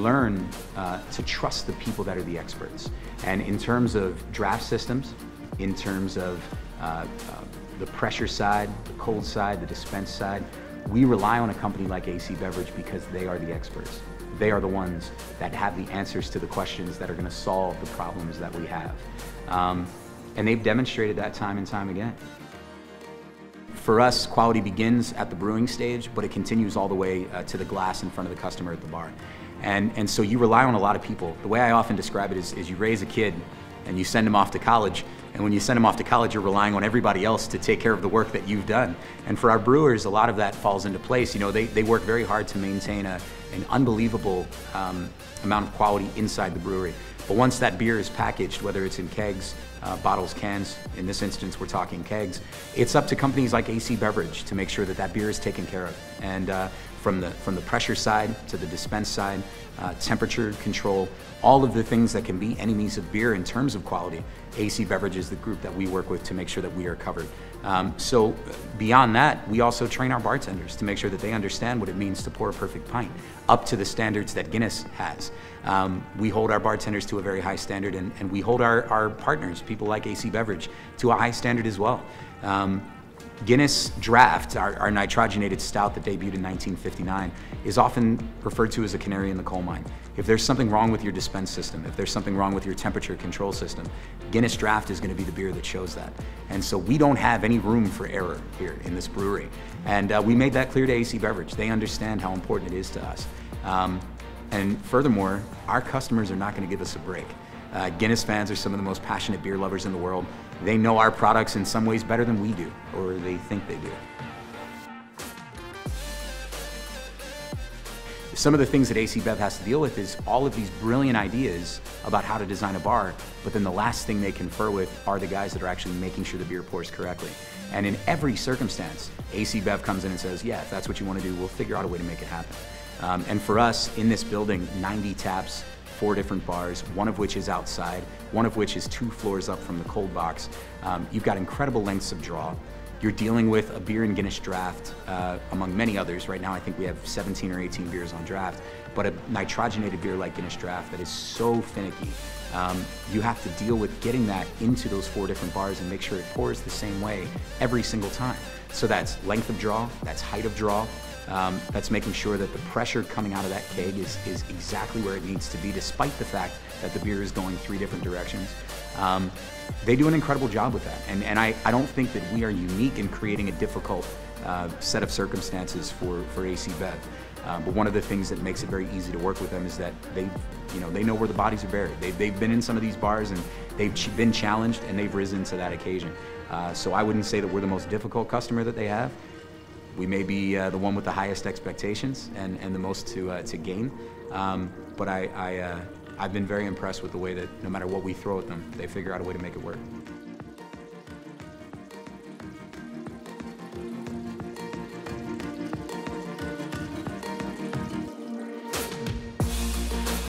learn to trust the people that are the experts. And in terms of draft systems, in terms of the pressure side, the cold side, the dispense side, we rely on a company like AC Beverage because they are the experts. They are the ones that have the answers to the questions that are going to solve the problems that we have. And they've demonstrated that time and time again. For us, quality begins at the brewing stage, but it continues all the way to the glass in front of the customer at the bar. And so you rely on a lot of people. The way I often describe it is you raise a kid and you send him off to college, and when you send him off to college, you're relying on everybody else to take care of the work that you've done. And for our brewers, a lot of that falls into place. You know, they work very hard to maintain an unbelievable amount of quality inside the brewery. But once that beer is packaged, whether it's in kegs, bottles, cans, in this instance we're talking kegs, it's up to companies like AC Beverage to make sure that that beer is taken care of. And from the pressure side to the dispense side, temperature control, all of the things that can be enemies of beer in terms of quality, AC Beverage is the group that we work with to make sure that we are covered. So beyond that, we also train our bartenders to make sure that they understand what it means to pour a perfect pint, up to the standards that Guinness has. We hold our bartenders to a very high standard, and we hold our partners, people like AC Beverage, to a high standard as well. Guinness Draft, our nitrogenated stout that debuted in 1959, is often referred to as a canary in the coal mine. If there's something wrong with your dispense system, if there's something wrong with your temperature control system, Guinness Draft is going to be the beer that shows that. And so we don't have any room for error here in this brewery. And we made that clear to AC Beverage. They understand how important it is to us. And furthermore, our customers are not going to give us a break. Guinness fans are some of the most passionate beer lovers in the world. They know our products in some ways better than we do, or they think they do. Some of the things that AC Bev has to deal with is all of these brilliant ideas about how to design a bar, but then the last thing they confer with are the guys that are actually making sure the beer pours correctly. And in every circumstance, AC Bev comes in and says, yeah, if that's what you want to do, we'll figure out a way to make it happen. And for us, in this building, 90 taps, 4 different bars, one of which is outside, one of which is 2 floors up from the cold box. You've got incredible lengths of draw. You're dealing with a beer in Guinness Draft, among many others. Right now I think we have 17 or 18 beers on draft, but a nitrogenated beer like Guinness Draft that is so finicky, you have to deal with getting that into those 4 different bars and make sure it pours the same way every single time. So that's length of draw, that's height of draw, that's making sure that the pressure coming out of that keg is exactly where it needs to be, despite the fact that the beer is going 3 different directions. They do an incredible job with that, and I don't think that we are unique in creating a difficult set of circumstances for AC Bev. But one of the things that makes it very easy to work with them is that they know where the bodies are buried. They've been in some of these bars and they've been challenged and they've risen to that occasion. So I wouldn't say that we're the most difficult customer that they have. We may be the one with the highest expectations and the most to gain, but I've been very impressed with the way that no matter what we throw at them, they figure out a way to make it work.